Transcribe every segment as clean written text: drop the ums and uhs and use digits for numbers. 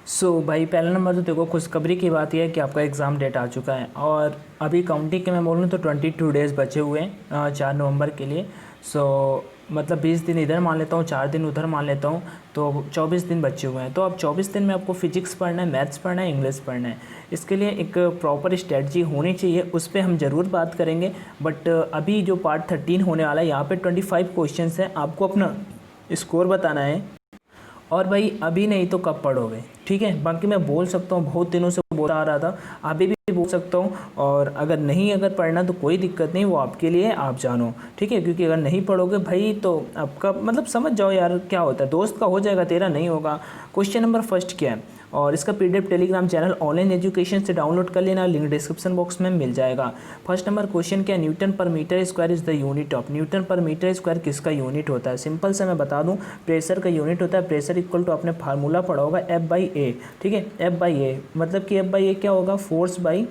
भाई पहला नंबर तो देखो खुशखबरी की बात यह है कि आपका एग्ज़ाम डेट आ चुका है और अभी काउंटिंग के मैं बोलूँ तो 22 डेज़ बचे हुए हैं 4 नवंबर के लिए। मतलब 20 दिन इधर मान लेता हूँ, 4 दिन उधर मान लेता हूँ, तो 24 दिन बचे हुए हैं। तो अब 24 दिन में आपको फिजिक्स पढ़ना है, मैथ्स पढ़ना है, इंग्लिश पढ़ना है। इसके लिए एक प्रॉपर स्ट्रेटजी होनी चाहिए, उस पर हम ज़रूर बात करेंगे। बट अभी जो पार्ट 13 होने वाला है यहाँ पे 25 क्वेश्चन हैं, आपको अपना स्कोर बताना है। और भाई अभी नहीं तो कब पढ़ोगे, ठीक है। बाकी मैं बोल सकता हूँ, बहुत दिनों से बोल आ रहा था, अभी भी बोल सकता हूँ। और अगर पढ़ना तो कोई दिक्कत नहीं, वो आपके लिए आप जानो, ठीक है। क्योंकि अगर नहीं पढ़ोगे भाई तो आपका मतलब समझ जाओ यार क्या होता है, दोस्त का हो जाएगा तेरा नहीं होगा। क्वेश्चन नंबर फर्स्ट क्या है, और इसका PDF Telegram channel online education से डाउनलोड कर लेना, लिंक डिस्क्रिप्शन बॉक्स में मिल जाएगा। फर्स्ट नंबर क्वेश्चन क्या, Newton per metre square is the unit of. Newton per metre square किसका यूनिट होता है? सिंपल से मैं बता दूं, प्रेशर का यूनिट होता है। प्रेशर इक्वल टू आपने फार्मूला पढ़ा होगा F/A, ठीक है। F/A मतलब कि F/A क्या होगा, फोर्स बाई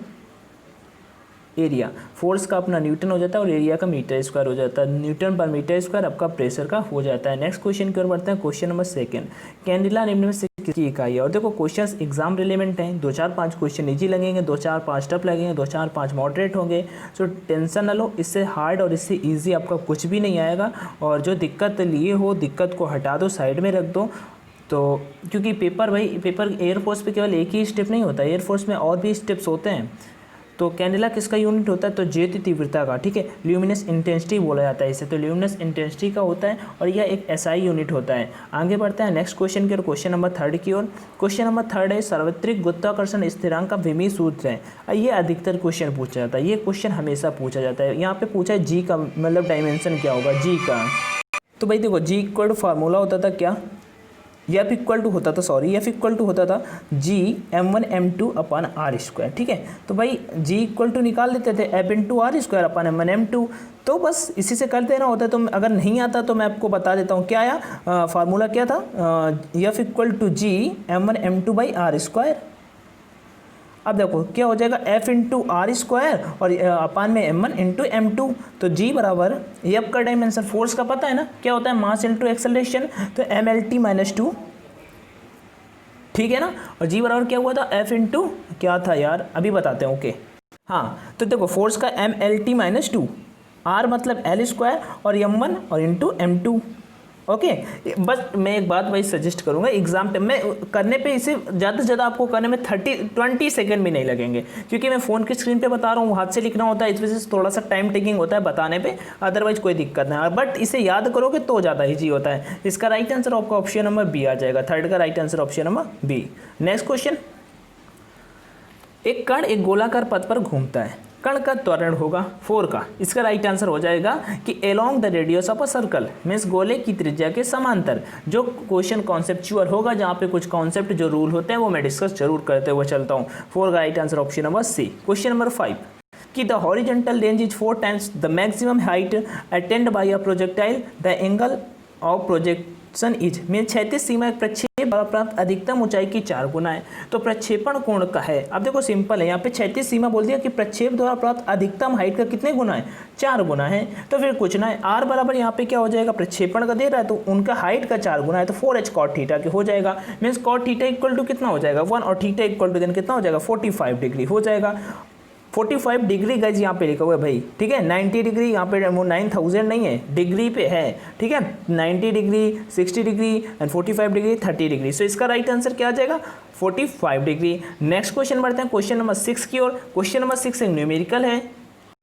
एरिया। फोर्स का अपना न्यूटन हो जाता है और एरिया का मीटर स्क्वायर हो जाता है। न्यूटन पर मीटर स्क्वायर आपका प्रेशर का हो जाता है। नेक्स्ट क्वेश्चन की ओर बढ़ते हैं। क्वेश्चन नंबर सेकंड, कैंडिला निम्न में से किसकी इकाई है? और देखो क्वेश्चंस एग्जाम रिलेवेंट हैं, 2-4-5 क्वेश्चन इजी लगेंगे, 2-4-5 टफ लगेंगे, 2-4-5 मॉडरेट होंगे। सो टेंशन ना लो, इससे हार्ड और इससे ईजी आपका कुछ भी नहीं आएगा। और जो दिक्कत लिए हो, दिक्कत को हटा दो, साइड में रख दो। तो क्योंकि पेपर एयरफोर्स पे केवल एक ही स्टेप नहीं होता, एयरफोर्स में और भी स्टेप्स होते हैं। तो कैंडेला किसका यूनिट होता है? तो ज्योति तीव्रता का, ठीक है। ल्यूमिनस इंटेंसिटी बोला जाता है इसे, तो ल्यूमिनस इंटेंसिटी का होता है और यह एक एसआई यूनिट होता है। आगे बढ़ते हैं नेक्स्ट क्वेश्चन की ओर, क्वेश्चन नंबर थर्ड की ओर। क्वेश्चन नंबर थर्ड है, सार्वत्रिक गुरुत्वाकर्षण स्थिरांक का विमीय सूत्र है। ये अधिकतर क्वेश्चन पूछा जाता है, ये क्वेश्चन हमेशा पूछा जाता है। यहाँ पे पूछा है जी का मतलब डायमेंशन क्या होगा, जी का। तो भाई देखो जी इक्वल टू फार्मूला होता था क्या, एफ इक्वल टू होता था G m1m2/r², ठीक है। तो भाई जी इक्वल टू निकाल लेते थे F/r²/m1m2, तो बस इसी से कर देना होता है। तो अगर नहीं आता तो मैं आपको बता देता हूँ क्या आया, फार्मूला क्या था, F equal to G m1m2/r²। अब देखो क्या हो जाएगा, F/r² और अपान में m1/m2। तो G बराबर F का डायमेंशन फोर्स का पता है ना क्या होता है, मास इंटू एक्सेलरेशन, तो mLT-2, ठीक है ना। और G बराबर क्या हुआ था, F इंटू क्या था यार, अभी बताते हैं, ओके। हाँ तो देखो फोर्स का mLT-2, R मतलब L² और m1 और इंटू m2, ओके। बस मैं एक बात भाई सजेस्ट करूंगा, एग्जाम पे मैं करने पे इसे ज़्यादा से ज़्यादा आपको करने में 20 सेकंड भी नहीं लगेंगे, क्योंकि मैं फ़ोन की स्क्रीन पे बता रहा हूँ, हाथ से लिखना होता है, इस वजह से थोड़ा सा टाइम टेकिंग होता है बताने पे। अदरवाइज कोई दिक्कत नहीं, बट इसे याद करोगे तो ज़्यादा ईजी होता है। इसका राइट आंसर आपका ऑप्शन नंबर बी आ जाएगा, थर्ड का right answer option number B. Next question, एक कण एक गोलाकार पथ पर घूमता है, कण का त्वरण होगा 4 का। इसका राइट आंसर हो जाएगा कि along the radius of a circle, means गोले की त्रिज्या के समांतर। जो क्वेश्चन कॉन्सेप्चुअल होगा, जहाँ पे कुछ कॉन्सेप्ट जो रूल होते हैं वो मैं डिस्कस जरूर करते हुए चलता हूँ। 4 का right answer option number C. Question number 5, कि the horizontal range is 4 times the maximum height attained by a projectile, the angle of projection is, mean क्षैतिज सीमा एक प्रक्षेप द्वारा प्राप्त अधिकतम ऊंचाई की 4 गुना है। तो प्रक्षेपण कोण का है, अब देखो सिंपल है, यहाँ पे क्षैतिज सीमा बोल दिया कि प्रक्षेप द्वारा प्राप्त अधिकतम हाइट का कितने गुना है, 4 गुना है। तो फिर कुछ ना है, आर बराबर यहाँ पे क्या हो जाएगा, प्रक्षेपण का दे रहा है तो उनका हाइट का 4 गुना है, तो 4h cot थीटा के हो जाएगा। Means cot theta equal to कितना हो जाएगा 1, और थीटा इक्वल टू देन कितना हो जाएगा 45 डिग्री हो जाएगा। 45 डिग्री गाइज यहाँ पे लिखा हुआ है भाई, ठीक है। 90 डिग्री यहाँ पे 9000 नहीं है, डिग्री पे है, ठीक है। 90 degree, 60 degree and 45 degree, 30 degree. So इसका राइट आंसर क्या आ जाएगा, 45 डिग्री। नेक्स्ट क्वेश्चन बढ़ते हैं क्वेश्चन नंबर 6 की ओर। क्वेश्चन नंबर 6 एक न्यूमेरिकल है।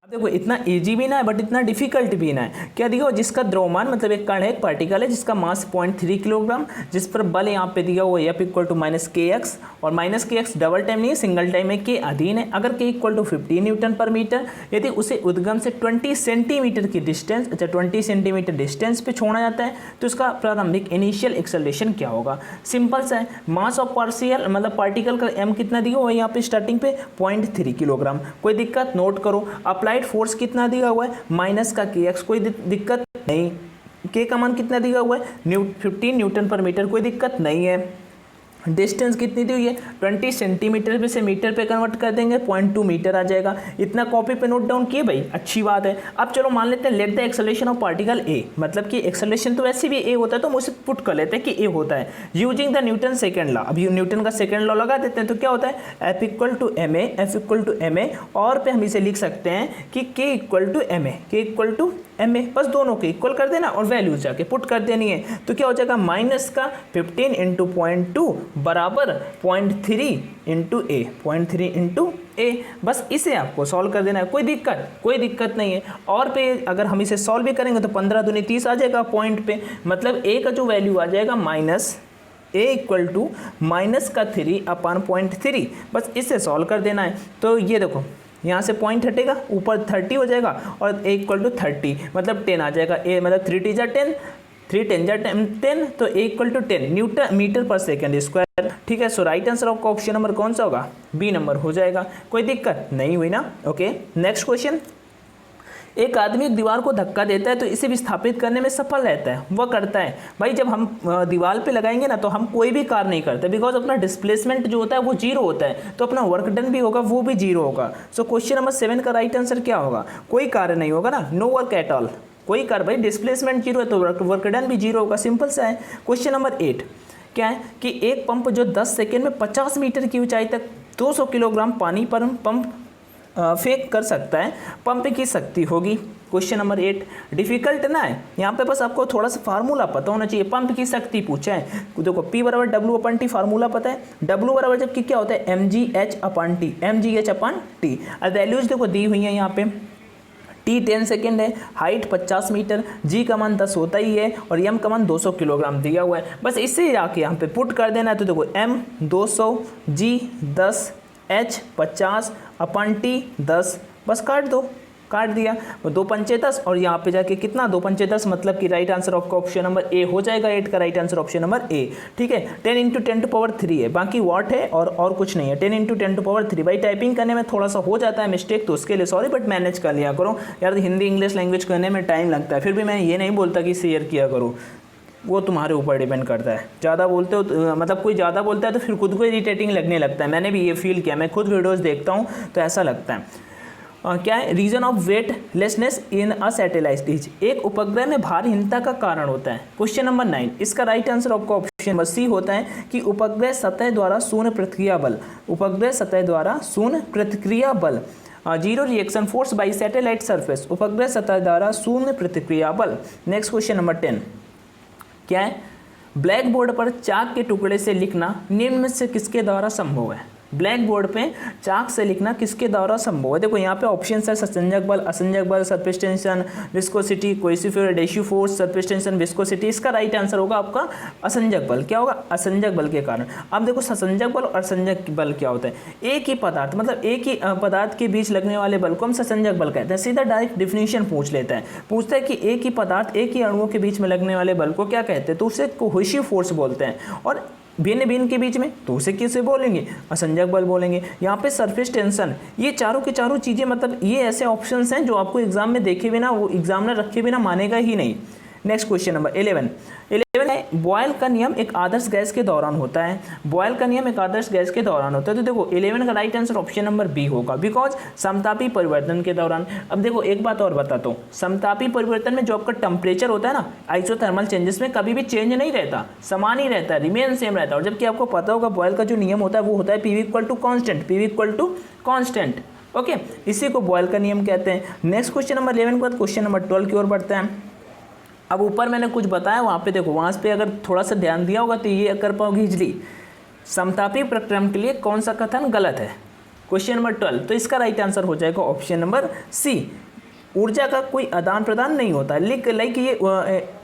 अब देखो इतना इजी भी ना है बट इतना डिफिकल्ट भी ना है। क्या दिया हुआ, जिसका द्रव्यमान मतलब एक कण है, एक पार्टिकल है जिसका मास 0.3 किलोग्राम, जिस पर बल यहाँ पे दिया हुआ F इक्वल टू -kx, और -kx डबल टाइम नहीं है, सिंगल टाइम है, के अधीन है। अगर k equal to 15 Newton per metre, यदि उसे उद्गम से 20 सेंटीमीटर की डिस्टेंस, 20 सेंटीमीटर डिस्टेंस पे छोड़ा जाता है, तो इसका प्रारंभिक इनिशियल एक्सेलरेशन क्या होगा। सिंपल सा है, मास ऑफ पार्शियल मतलब पार्टिकल का m कितना दिया हुआ है यहाँ पे स्टार्टिंग पे 0.3 किलोग्राम। कोई दिक्कत, नोट करो। अप्लाइड फोर्स कितना दिया हुआ है, माइनस का kx, कोई दिक्कत नहीं। k का मान कितना दिया हुआ है 15 न्यूटन पर मीटर, कोई दिक्कत नहीं है। डिस्टेंस कितनी दी हुई है 20 सेंटीमीटर पे से मीटर पे कन्वर्ट कर देंगे 0.2 मीटर आ जाएगा। इतना कॉपी पे नोट डाउन किए भाई, अच्छी बात है। अब चलो मान लेते हैं let the acceleration of particle A, मतलब कि एक्सेलरेशन तो वैसे भी ए होता है तो हम उसे पुट कर लेते हैं कि ए होता है using the Newton second law. अभी न्यूटन का सेकेंड लॉ लगा देते हैं तो क्या होता है F equal to m a, F equal to m a, और पे हम इसे लिख सकते हैं कि के इक्वल टू एम ए, के इक्वल टू एम ए, बस दोनों के इक्वल कर देना और वैल्यू जाके पुट कर देनी है। तो क्या हो जाएगा माइनस का 15 इंटू 0.2 बराबर 0.3 इंटू ए, 0.3 इंटू ए। बस इसे आपको सॉल्व कर देना है, कोई दिक्कत नहीं है। और पे अगर हम इसे सॉल्व भी करेंगे तो 15 दूनी 30 आ जाएगा पॉइंट पे, मतलब ए का जो वैल्यू आ जाएगा minus a equal to minus का 3 अपॉन 0.3, बस इसे सॉल्व कर देना है। तो ये देखो यहाँ से पॉइंट हटेगा, ऊपर 30 हो जाएगा और ए इक्वल टू 30 मतलब 10 आ जाएगा। ए मतलब 3 टी जा 10, 3 10 जा 10, तो ए इक्वल टू 10 न्यूटन मीटर पर सेकेंड स्क्वायर। ठीक है, सो राइट आंसर आपका ऑप्शन नंबर कौन सा होगा, बी नंबर हो जाएगा। कोई दिक्कत नहीं हुई ना। Okay, next question. एक आदमी एक दीवार को धक्का देता है तो इसे विस्थापित करने में सफल रहता है। वह करता है भाई, जब हम दीवार पे लगाएंगे ना तो हम कोई भी कार्य नहीं करते, बिकॉज अपना डिस्प्लेसमेंट जो होता है वो जीरो होता है, तो अपना वर्क डन भी होगा वो भी जीरो होगा। सो क्वेश्चन नंबर 7 का राइट आंसर क्या होगा, कोई कार्य नहीं होगा ना, नो वर्क एट ऑल, कोई कार्य। भाई डिस्प्लेसमेंट जीरो है तो वर्क डन भी जीरो होगा, सिंपल सा है। क्वेश्चन नंबर 8 क्या है कि एक पंप जो 10 सेकेंड में 50 मीटर की ऊंचाई तक 200 किलोग्राम पानी पर पंप फेंक कर सकता है, पंप की शक्ति होगी। क्वेश्चन नंबर 8 डिफिकल्ट ना है, यहाँ पे बस आपको थोड़ा सा फार्मूला पता होना चाहिए। पंप की शक्ति पूछा है, देखो P बराबर W अपन टी, फार्मूला पता है। W बराबर जबकि क्या होता है mgh अपन टी, mgh अपन टी। अब वैल्यूज देखो दी हुई है यहाँ पे, T 10 सेकेंड है, हाइट 50 मीटर, G का मान 10 होता ही है और M का मान 200 किलोग्राम दिया हुआ है। बस इससे जाके यहाँ पे पुट कर देना है। तो देखो M 200, G 10, H 50 अपन T 10, बस काट दिया, 2 पंचे 10 और यहाँ पे जाके कितना 2 पंचे 10, मतलब कि राइट आंसर आपका ऑप्शन नंबर ए हो जाएगा। 8 का right answer option number A. ठीक है, 10 इंटू 10 टू पावर 3 है, बाकी वॉट है और कुछ नहीं है। 10 इंटू 10 टू पावर 3। भाई टाइपिंग करने में थोड़ा सा हो जाता है मिस्टेक, तो उसके लिए सॉरी, बट मैनेज कर लिया करो यार। हिंदी इंग्लिश लैंग्वेज करने में टाइम लगता है, फिर भी मैं ये नहीं बोलता कि शेयर किया करो, वो तुम्हारे ऊपर डिपेंड करता है। ज़्यादा बोलते हो तो, मतलब कोई ज़्यादा बोलता है तो फिर खुद को इरिटेटिंग लगने लगता है। मैंने भी ये फील किया, मैं खुद वीडियोस देखता हूँ तो ऐसा लगता है। क्या है reason of weightlessness in a satellite is, एक उपग्रह में भारहीनता का कारण होता है। क्वेश्चन नंबर 9 इसका राइट आंसर आपका ऑप्शन नंबर सी होता है कि उपग्रह सतह द्वारा शून्य प्रतिक्रिया बल, उपग्रह सतह द्वारा शून्य प्रतिक्रिया बल, zero reaction force by satellite surface, उपग्रह सतह द्वारा शून्य प्रतिक्रिया बल। नेक्स्ट क्वेश्चन नंबर 10 क्या है, ब्लैक बोर्ड पर चाक के टुकड़े से लिखना निम्न में से किसके द्वारा संभव है। ब्लैक बोर्ड पे चाक से लिखना किसके द्वारा संभव है। देखो यहाँ पे ऑप्शन है ससंजक बल, असंजक बल, surface tension, viscosity, cohesive adhesive force, surface tension, viscosity. इसका राइट आंसर होगा आपका असंजक बल। क्या होगा, असंजक बल के कारण। अब देखो ससंजक बल और असंजक बल क्या होता है, एक ही पदार्थ मतलब एक ही पदार्थ के बीच लगने वाले बल को हम ससंजक बल कहते हैं। सीधा डायरेक्ट डिफिनीशन पूछ लेता है, पूछता है कि एक ही पदार्थ एक ही अणुओं के बीच में लगने वाले बल को क्या कहते हैं, तो उसे कोहेसिव फोर्स बोलते हैं। और भिन्न भिन्न के बीच में तो उसे किसे बोलेंगे, असंजक बल बोलेंगे। यहाँ पे सरफेस टेंशन, ये चारों के चारों चीज़ें, मतलब ये ऐसे ऑप्शंस हैं जो आपको एग्जाम में देखे बिना, वो एग्जामिनर रखे बिना मानेगा ही नहीं। नेक्स्ट क्वेश्चन नंबर 11 है बॉयल का नियम एक आदर्श गैस के दौरान होता है। बॉयल का नियम एक आदर्श गैस के दौरान होता है। तो देखो 11 का right answer option number B होगा, बिकॉज समतापी परिवर्तन के दौरान। अब देखो एक बात और बताता हूँ, समतापी परिवर्तन में जो आपका टेम्परेचर होता है ना, आइसोथर्मल चेंजेस में कभी भी चेंज नहीं रहता, समान ही रहता है, रिमेन सेम रहता है। और जबकि आपको पता होगा बॉयल का जो नियम होता है वो होता है PV equal to constant, PV equal to constant. Okay, इसी को बॉयल का नियम कहते हैं। नेक्स्ट क्वेश्चन नंबर 11 के बाद क्वेश्चन नंबर 12 की ओर बढ़ते हैं। अब ऊपर मैंने कुछ बताया, वहाँ पे देखो, वहाँ पे अगर थोड़ा सा ध्यान दिया होगा तो ये कर पाओगे इजली। समतापी प्रक्रम के लिए कौन सा कथन गलत है, क्वेश्चन नंबर 12। तो इसका राइट आंसर हो जाएगा ऑप्शन नंबर सी, ऊर्जा का कोई आदान प्रदान नहीं होता। लाइक ये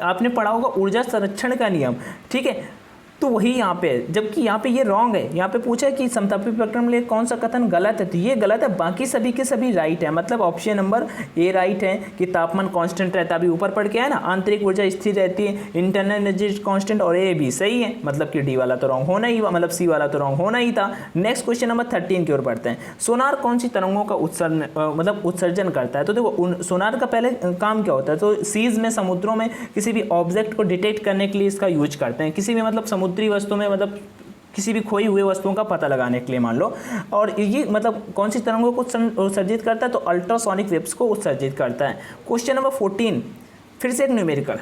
आपने पढ़ा होगा ऊर्जा संरक्षण का नियम, ठीक है, तो वही यहाँ पे है। जबकि यहाँ पे ये रॉन्ग है, यहाँ पे पूछा है कि समतापी प्रक्रम के लिए कौन सा कथन गलत है, तो ये गलत है, बाकी सभी के सभी राइट है। मतलब ऑप्शन नंबर ए राइट है कि तापमान कांस्टेंट रहता है, अभी ऊपर पढ़ के आया ना, आंतरिक ऊर्जा स्थिर रहती है, इंटरनल एनर्जी कांस्टेंट, और ए भी सही है, मतलब कि डी वाला तो रॉन्ग होना ही, मतलब सी वाला तो रॉन्ग होना ही था। नेक्स्ट क्वेश्चन नंबर 13 की ओर बढ़ते हैं। सोनार कौन सी तरंगों का उत्सर्जन करता है। तो देखो सोनार का पहले काम क्या होता है, तो सीज में, समुद्रों में किसी भी ऑब्जेक्ट को डिटेक्ट करने के लिए इसका यूज करते हैं। किसी भी मतलब समुद्री वस्तु में, मतलब किसी भी खोई हुई वस्तुओं का पता लगाने के लिए मान लो। और ये मतलब कौन सी तरंगों को उत्सर्जित करता है, तो अल्ट्रासोनिक वेव्स को उत्सर्जित करता है। क्वेश्चन नंबर 14 फिर से एक न्यूमेरिकल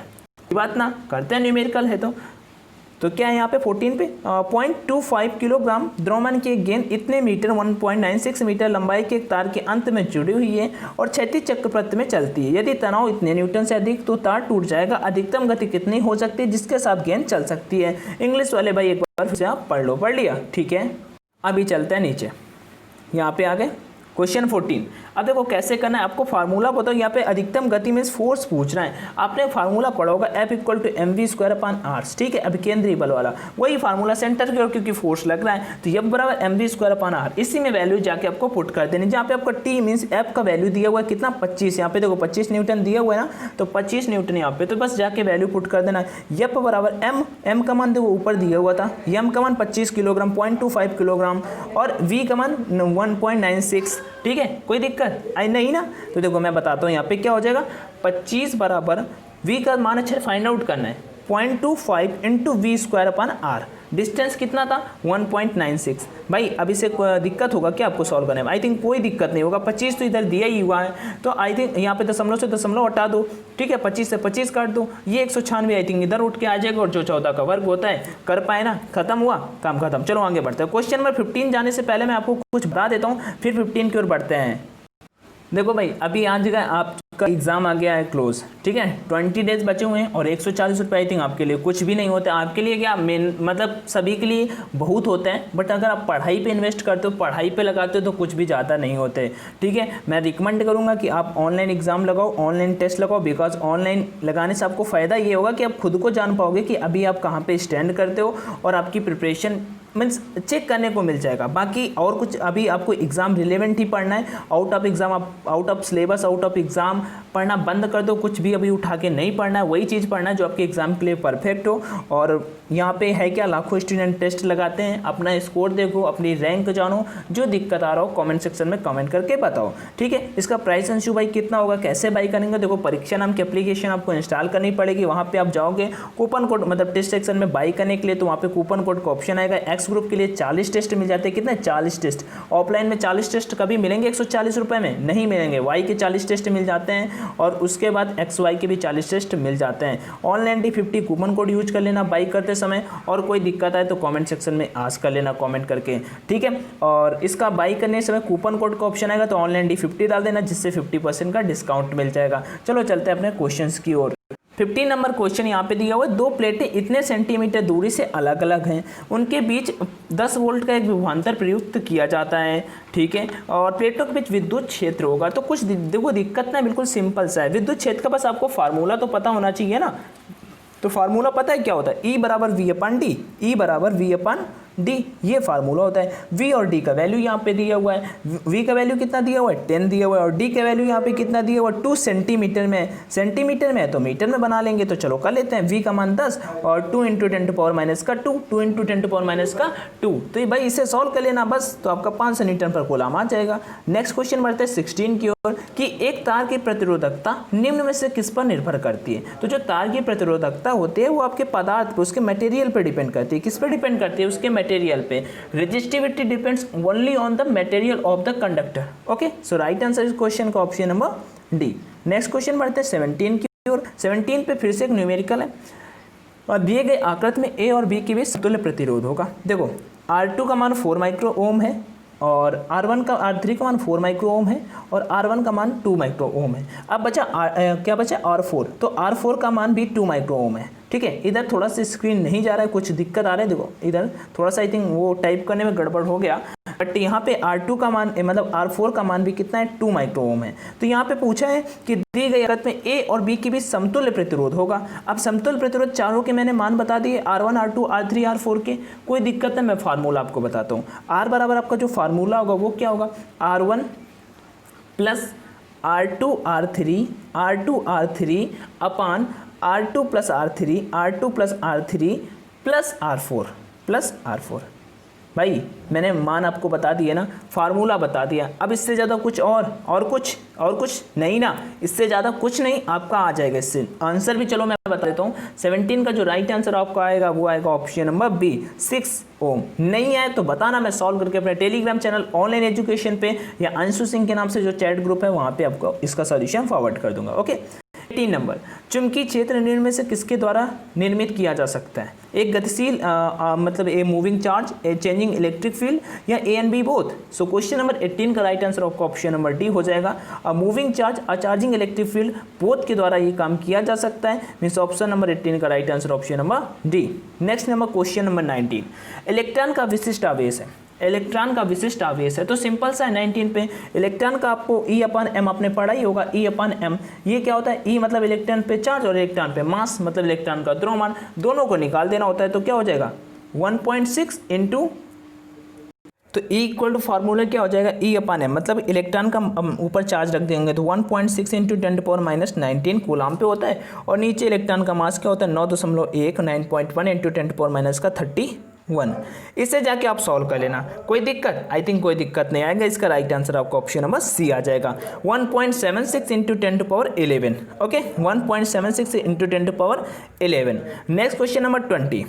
बात ना करते हैं, न्यूमेरिकल है तो क्या है यहाँ पे 14 पे 0.25 किलोग्राम द्रव्यमान की एक गेंद इतने मीटर 1.96 मीटर लंबाई के एक तार के अंत में जुड़ी हुई है और क्षैतिज चक्रपथ में चलती है। यदि तनाव इतने न्यूटन से अधिक तो तार टूट जाएगा। अधिकतम गति कितनी हो सकती है जिसके साथ गेंद चल सकती है। इंग्लिश वाले भाई एक बार फिर से आप पढ़ लो, पढ़ लिया, ठीक है। अभी चलते हैं नीचे, यहाँ पे आ गए क्वेश्चन 14। अब देखो कैसे करना है, आपको फार्मूला बताओ। यहाँ पे अधिकतम गति में फोर्स पूछ रहा है, आपने फार्मूला पढ़ा होगा F = mv²/r, ठीक है। अब केंद्रीय बल वाला वही फार्मूला सेंटर की ओर, क्योंकि फोर्स लग रहा है तो F = mv²/r। इसी में वैल्यू जाके आपको पुट कर देनी। जहाँ पे आपका T मीन्स F का वैल्यू दिया हुआ है कितना 25, यहाँ पे देखो 25 न्यूटन दिया हुआ है ना, तो 25 न्यूटन यहाँ पे, तो बस जाके वैल्यू पुट कर देना। F = m का मान देखो ऊपर दिया हुआ था, m का मान 25 किलोग्राम 0.25 किलोग्राम और v का मान 1.96, ठीक है। कोई दिक्कत आई नहीं ना, तो देखो मैं बताता हूँ यहाँ पे क्या हो जाएगा। 25 बराबर v का मान अच्छा फाइंड आउट करना है 0.25 × v²/r। डिस्टेंस कितना था 1.96। भाई अभी से दिक्कत होगा क्या आपको सॉल्व करने में? आई थिंक कोई दिक्कत नहीं होगा। 25 तो इधर दिया ही हुआ है, तो आई थिंक यहाँ पे दशमलव से दशमलव हटा दो, ठीक है। 25 से 25 काट दो, ये 196 आई थिंक इधर उठ के आ जाएगा, और जो 14 का वर्ग होता है कर पाए ना, खत्म हुआ काम खत्म। चलो आगे बढ़ते हैं। क्वेश्चन नंबर 15 जाने से पहले मैं आपको कुछ बता देता हूँ, फिर 15 की ओर बढ़ते हैं। देखो भाई अभी आज का आपका एग्ज़ाम आ गया है क्लोज, ठीक है। 20 डेज बचे हुए हैं और 140 रुपये आई थिंक आपके लिए कुछ भी नहीं होते। आपके लिए क्या मेन मतलब सभी के लिए बहुत होते हैं, बट अगर आप पढ़ाई पे इन्वेस्ट करते हो, पढ़ाई पे लगाते हो तो कुछ भी ज़्यादा नहीं होते, ठीक है। मैं रिकमेंड करूँगा कि आप ऑनलाइन एग्ज़ाम लगाओ, ऑनलाइन टेस्ट लगाओ, बिकॉज ऑनलाइन लगाने से आपको फ़ायदा ये होगा कि आप खुद को जान पाओगे कि अभी आप कहाँ पर स्टैंड करते हो, और आपकी प्रिपरेशन मीन्स चेक करने को मिल जाएगा। बाकी और कुछ अभी आपको एग्ज़ाम रिलेवेंट ही पढ़ना है, आउट ऑफ एग्ज़ाम आप out of syllabus out of exam पढ़ना बंद कर दो। कुछ भी अभी उठा के नहीं पढ़ना है, वही चीज़ पढ़ना है जो आपके एग्ज़ाम के लिए परफेक्ट हो। और यहाँ पे है क्या, लाखों स्टूडेंट टेस्ट लगाते हैं, अपना स्कोर देखो, अपनी रैंक जानो। जो दिक्कत आ रहा हो कमेंट सेक्शन में कमेंट करके बताओ, ठीक है। इसका प्राइस अंशु भाई कितना होगा, कैसे बाई करेंगे? देखो परीक्षा नाम की एप्लीकेशन आपको इंस्टॉल करनी पड़ेगी। वहाँ पर आप जाओगे, कूपन कोड मतलब टेस्ट सेक्शन में बाई करने के लिए, तो वहाँ पर कूपन कोड का ऑप्शन आएगा। एक्स ग्रुप के लिए 40 टेस्ट मिल जाते हैं। कितने? 40 टेस्ट। ऑफलाइन में 40 टेस्ट कभी मिलेंगे 140 रुपये में? नहीं मिलेंगे। वाई के 40 टेस्ट मिल जाते हैं, और उसके बाद एक्स वाई के भी 40 टेस्ट मिल जाते हैं। Online D50 coupon code use कर लेना बाई करते समय, और कोई दिक्कत आए तो कमेंट सेक्शन में आस्क कर लेना कमेंट करके, ठीक है। और इसका बाई करने समय कूपन कोड का ऑप्शन आएगा, तो ऑनलाइन D50 डाल देना, जिससे 50% का डिस्काउंट मिल जाएगा। चलो चलते हैं अपने क्वेश्चन की ओर। 15 नंबर क्वेश्चन यहाँ पे दिया हुआ है। दो प्लेटें इतने सेंटीमीटर दूरी से अलग अलग हैं, उनके बीच 10 वोल्ट का एक विभवांतर प्रयुक्त किया जाता है, ठीक है। और प्लेटों के बीच विद्युत क्षेत्र होगा। तो कुछ देखो दिक्कत ना, बिल्कुल सिंपल सा है। विद्युत क्षेत्र का बस आपको फार्मूला तो पता होना चाहिए ना। तो फार्मूला पता है क्या होता है? E = V/D, E = V/D, ये फार्मूला होता है। V और D का वैल्यू यहाँ पे दिया हुआ है। V का वैल्यू कितना दिया हुआ है? 10 दिया हुआ है, और D का वैल्यू यहाँ पे कितना दिया हुआ है? 2 सेंटीमीटर में। सेंटीमीटर में है तो मीटर में बना लेंगे, तो चलो कर लेते हैं। V का मान 10 और 2 × 10⁻², 2 × 10⁻²। तो ये भाई इसे सॉल्व कर लेना बस, तो आपका 500 न्यूटन पर कूलम आ जाएगा। नेक्स्ट क्वेश्चन बढ़ते हैं 16 की ओर, कि एक तार की प्रतिरोधकता निम्न में से किस पर निर्भर करती है? तो जो तार की प्रतिरोधकता होती है वो आपके पदार्थ पर, उसके मटेरियल पर डिपेंड करती है। किस पर डिपेंड करती है? उसके मटेरियल पे। Resistivity depends only on the material of the conductor. Okay, so right answer इस क्वेश्चन का option number D. Next question बढ़ते हैं 17 की ओर। 17 पे फिर से एक न्यूमेरिकल है, और दिए गए आकृति में ए और बी के बीच समतुल्य प्रतिरोध होगा। देखो R2 का मान 4 माइक्रो ओम है, और R3 का मान 4 माइक्रो ओम है, और R1 का मान 2 माइक्रो ओम है। अब बचा क्या बचा? R4। तो R4 का मान भी 2 माइक्रो ओम है, ठीक है। इधर थोड़ा सा स्क्रीन नहीं जा रहा है, कुछ दिक्कत आ रहा है। देखो इधर थोड़ा सा आई थिंक वो टाइप करने में गड़बड़ हो गया, बट यहाँ पे R2 का मान मतलब R4 का मान भी कितना है? 2 माइक्रो ओम है। तो यहाँ पे पूछा है कि दी गई आकृति में A और B के बीच समतुल्य प्रतिरोध होगा। अब समतुल्य प्रतिरोध चारों के मैंने मान बता दिए, R1, R2, R3, R4 के। कोई दिक्कत नहीं, मैं फार्मूला आपको बताता हूँ। R बराबर आपका जो फार्मूला होगा वो क्या होगा? R1 + R2 R3, R2 R3 अपान R2 + R3, R2 + R3 + R4 + R4। भाई मैंने मान आपको बता दिया ना, फार्मूला बता दिया, अब इससे ज़्यादा कुछ और कुछ नहीं ना, इससे ज़्यादा कुछ नहीं आपका आ जाएगा। इससे आंसर भी चलो मैं बता देता हूँ, 17 का जो राइट आंसर आपका आएगा वो आएगा ऑप्शन नंबर बी, 6 ओम। नहीं आए तो बताना, मैं सॉल्व करके अपने टेलीग्राम चैनल ऑनलाइन एजुकेशन पे या अंशु सिंह के नाम से जो चैट ग्रुप है वहाँ पे आपको इसका सॉल्यूशन फॉरवर्ड कर दूंगा। ओके। 18 नंबर, चुंबकीय क्षेत्र निर्मित से किसके द्वारा निर्मित किया जा सकता है? एक गतिशील मतलब a moving charge, a changing electric field, या A and B both. So question number 18 का राइट आंसर आपका ऑप्शन नंबर डी हो जाएगा। Moving charge, a charging electric field, both के द्वारा ये काम किया जा सकता है। मीन्स ऑप्शन नंबर 18 का right answer option number D. Next number question number 19, electron का विशिष्ट आवेश है। इलेक्ट्रॉन का विशिष्ट आवेश है तो सिंपल सा है 19 पे, इलेक्ट्रॉन का आपको E/m आपने पढ़ा ही होगा। E/m ये क्या होता है? E मतलब इलेक्ट्रॉन पे चार्ज और इलेक्ट्रॉन पे मास मतलब इलेक्ट्रॉन का द्रव्यमान, दोनों को निकाल देना होता है। तो क्या हो जाएगा 1.6 इंटू, तो E इक्वल टू फार्मूला क्या हो जाएगा? E/m मतलब इलेक्ट्रॉन का ऊपर चार्ज रख देंगे तो 1.6 इंटू 10⁻⁻19 कूलाम पे होता है, और नीचे इलेक्ट्रॉन का मास क्या होता है? 9.1 9.1 इंटू 10⁻31। इससे जाके आप सॉल्व कर लेना। कोई दिक्कत? आई थिंक कोई दिक्कत नहीं आएगा। इसका राइट आंसर आपका ऑप्शन नंबर सी आ जाएगा, 1.76 into 10⁻11। Okay, 1.76 into 10⁻11। Next question number 20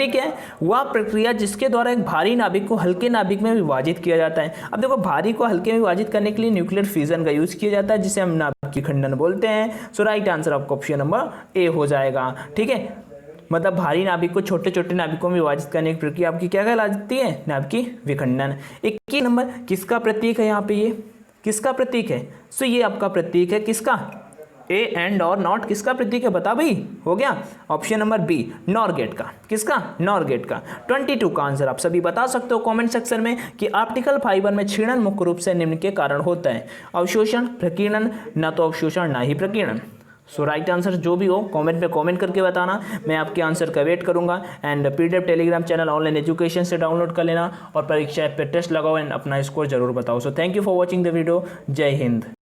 क्या है? वह प्रक्रिया जिसके द्वारा एक भारी नाभिक को हल्के नाभिक में विभाजित किया जाता है। अब देखो, भारी को हल्के में विभाजित करने के लिए न्यूक्लियर फिजन का यूज किया जाता है, जिसे हम नाभिक विखंडन बोलते हैं। सो राइट आंसर आपका ऑप्शन नंबर ए हो जाएगा। ठीक है, मतलब भारी नाभिक को छोटे छोटे नाभिकों में विभाजित करने की प्रक्रिया आपकी क्या कहलाती है? नाभिकीय विखंडन। 21 नंबर, किसका प्रतीक है यहाँ पे? ये किसका प्रतीक है? सो ये आपका प्रतीक है किसका? ए एंड और नॉट किसका प्रतीक है? बता भाई, हो गया option number B, NOR gate का। किसका? नॉर गेट का। 22 का आंसर आप सभी बता सकते हो कमेंट सेक्शन में कि ऑप्टिकल फाइबर में क्षीणन मुख्य रूप से निम्न के कारण होता है: अवशोषण, प्रकीर्णन, ना तो अवशोषण ना ही प्रकीर्णन। सो राइट आंसर जो भी हो कमेंट पे कमेंट करके बताना, मैं आपके आंसर का वेट करूंगा। And PDF Telegram channel online education से डाउनलोड कर लेना और परीक्षा पे टेस्ट लगाओ एंड अपना स्कोर जरूर बताओ। So thank you for watching the video. जय हिंद।